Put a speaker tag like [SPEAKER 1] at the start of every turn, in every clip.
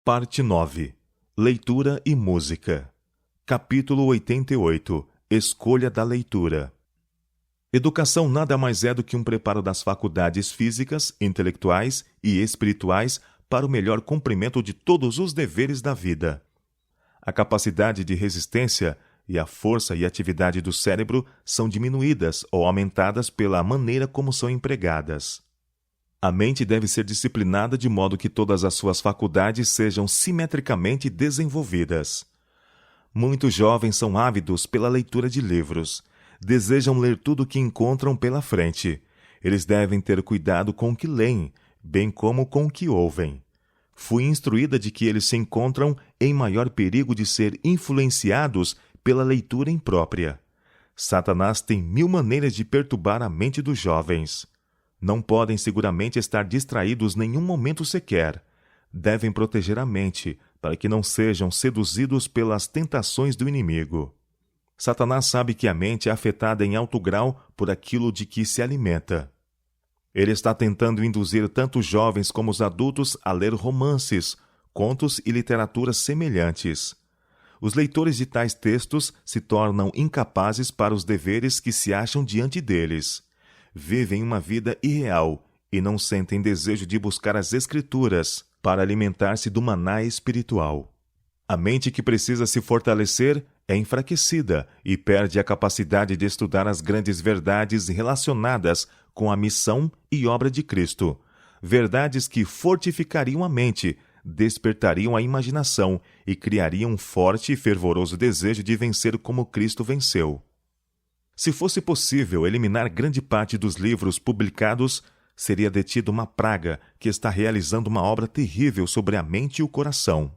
[SPEAKER 1] Parte 9. Leitura e música. Capítulo 88. Escolha da leitura. Educação nada mais é do que um preparo das faculdades físicas, intelectuais e espirituais para o melhor cumprimento de todos os deveres da vida. A capacidade de resistência e a força e atividade do cérebro são diminuídas ou aumentadas pela maneira como são empregadas. A mente deve ser disciplinada de modo que todas as suas faculdades sejam simetricamente desenvolvidas. Muitos jovens são ávidos pela leitura de livros. Desejam ler tudo o que encontram pela frente. Eles devem ter cuidado com o que leem, bem como com o que ouvem. Fui instruída de que eles se encontram em maior perigo de ser influenciados pela leitura imprópria. Satanás tem 1000 maneiras de perturbar a mente dos jovens. Não podem seguramente estar distraídos nenhum momento sequer. Devem proteger a mente, para que não sejam seduzidos pelas tentações do inimigo. Satanás sabe que a mente é afetada em alto grau por aquilo de que se alimenta. Ele está tentando induzir tanto os jovens como os adultos a ler romances, contos e literaturas semelhantes. Os leitores de tais textos se tornam incapazes para os deveres que se acham diante deles. Vivem uma vida irreal e não sentem desejo de buscar as Escrituras para alimentar-se do maná espiritual. A mente que precisa se fortalecer é enfraquecida e perde a capacidade de estudar as grandes verdades relacionadas com a missão e obra de Cristo. Verdades que fortificariam a mente, despertariam a imaginação e criariam um forte e fervoroso desejo de vencer como Cristo venceu. Se fosse possível eliminar grande parte dos livros publicados, seria detida uma praga que está realizando uma obra terrível sobre a mente e o coração.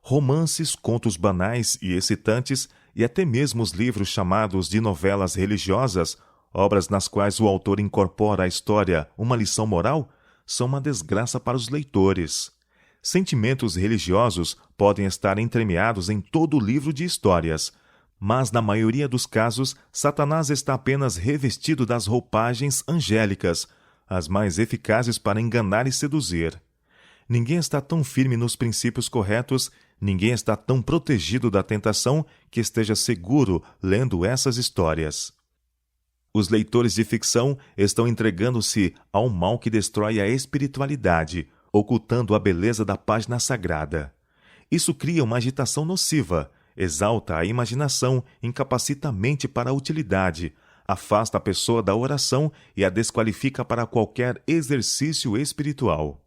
[SPEAKER 1] Romances, contos banais e excitantes, e até mesmo os livros chamados de novelas religiosas, obras nas quais o autor incorpora à história uma lição moral, são uma desgraça para os leitores. Sentimentos religiosos podem estar entremeados em todo o livro de histórias, mas na maioria dos casos, Satanás está apenas revestido das roupagens angélicas, as mais eficazes para enganar e seduzir. Ninguém está tão firme nos princípios corretos, ninguém está tão protegido da tentação que esteja seguro lendo essas histórias. Os leitores de ficção estão entregando-se ao mal que destrói a espiritualidade, ocultando a beleza da página sagrada. Isso cria uma agitação nociva, exalta a imaginação, incapacita a mente para a utilidade, afasta a pessoa da oração e a desqualifica para qualquer exercício espiritual.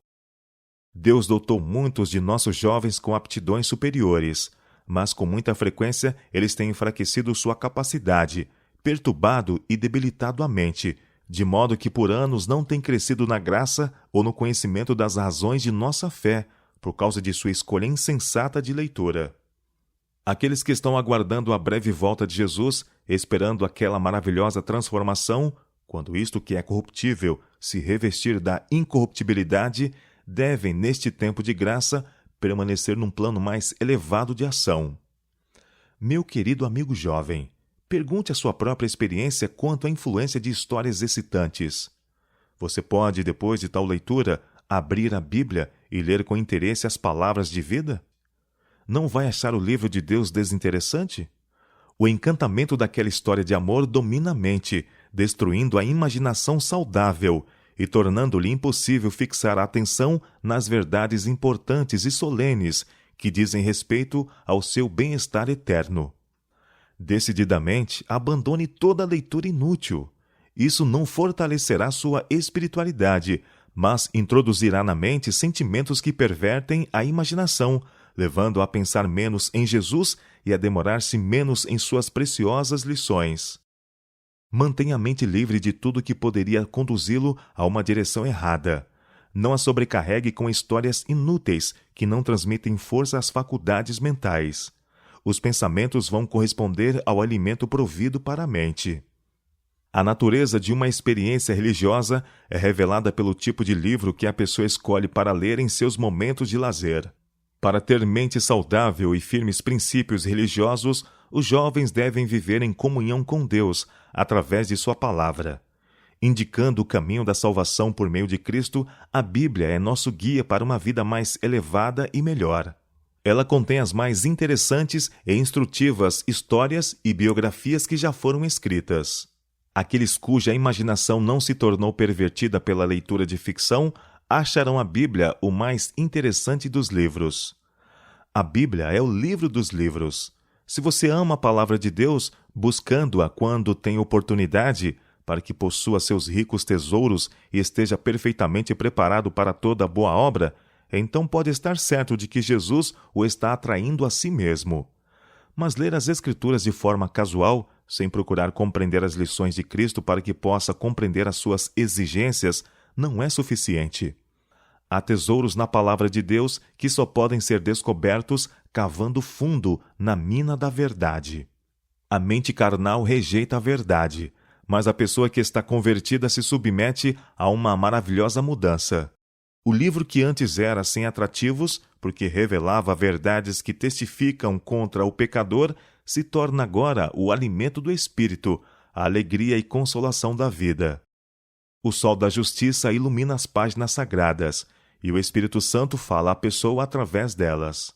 [SPEAKER 1] Deus dotou muitos de nossos jovens com aptidões superiores, mas com muita frequência eles têm enfraquecido sua capacidade, perturbado e debilitado a mente, de modo que por anos não têm crescido na graça ou no conhecimento das razões de nossa fé, por causa de sua escolha insensata de leitura. Aqueles que estão aguardando a breve volta de Jesus, esperando aquela maravilhosa transformação, quando isto que é corruptível se revestir da incorruptibilidade, devem, neste tempo de graça, permanecer num plano mais elevado de ação. Meu querido amigo jovem, pergunte a sua própria experiência quanto à influência de histórias excitantes. Você pode, depois de tal leitura, abrir a Bíblia e ler com interesse as palavras de vida? Não vai achar o livro de Deus desinteressante? O encantamento daquela história de amor domina a mente, destruindo a imaginação saudável e tornando-lhe impossível fixar a atenção nas verdades importantes e solenes que dizem respeito ao seu bem-estar eterno. Decididamente, abandone toda a leitura inútil. Isso não fortalecerá sua espiritualidade, mas introduzirá na mente sentimentos que pervertem a imaginação, levando-a a pensar menos em Jesus e a demorar-se menos em suas preciosas lições. Mantenha a mente livre de tudo que poderia conduzi-lo a uma direção errada. Não a sobrecarregue com histórias inúteis que não transmitem força às faculdades mentais. Os pensamentos vão corresponder ao alimento provido para a mente. A natureza de uma experiência religiosa é revelada pelo tipo de livro que a pessoa escolhe para ler em seus momentos de lazer. Para ter mente saudável e firmes princípios religiosos, os jovens devem viver em comunhão com Deus, através de sua palavra. Indicando o caminho da salvação por meio de Cristo, a Bíblia é nosso guia para uma vida mais elevada e melhor. Ela contém as mais interessantes e instrutivas histórias e biografias que já foram escritas. Aqueles cuja imaginação não se tornou pervertida pela leitura de ficção acharão a Bíblia o mais interessante dos livros. A Bíblia é o livro dos livros. Se você ama a palavra de Deus, buscando-a quando tem oportunidade, para que possua seus ricos tesouros e esteja perfeitamente preparado para toda boa obra, então pode estar certo de que Jesus o está atraindo a si mesmo. Mas ler as Escrituras de forma casual, sem procurar compreender as lições de Cristo para que possa compreender as suas exigências, não é suficiente. Há tesouros na palavra de Deus que só podem ser descobertos cavando fundo na mina da verdade. A mente carnal rejeita a verdade, mas a pessoa que está convertida se submete a uma maravilhosa mudança. O livro que antes era sem atrativos, porque revelava verdades que testificam contra o pecador, se torna agora o alimento do espírito, a alegria e consolação da vida. O sol da justiça ilumina as páginas sagradas, e o Espírito Santo fala à pessoa através delas.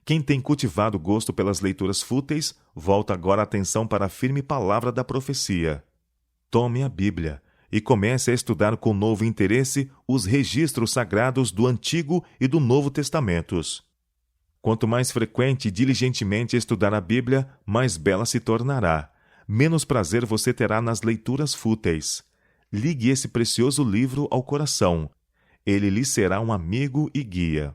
[SPEAKER 1] Quem tem cultivado gosto pelas leituras fúteis, volta agora a atenção para a firme palavra da profecia. Tome a Bíblia e comece a estudar com novo interesse os registros sagrados do Antigo e do Novo Testamentos. Quanto mais frequente e diligentemente estudar a Bíblia, mais bela se tornará. Menos prazer você terá nas leituras fúteis. Ligue esse precioso livro ao coração. Ele lhe será um amigo e guia.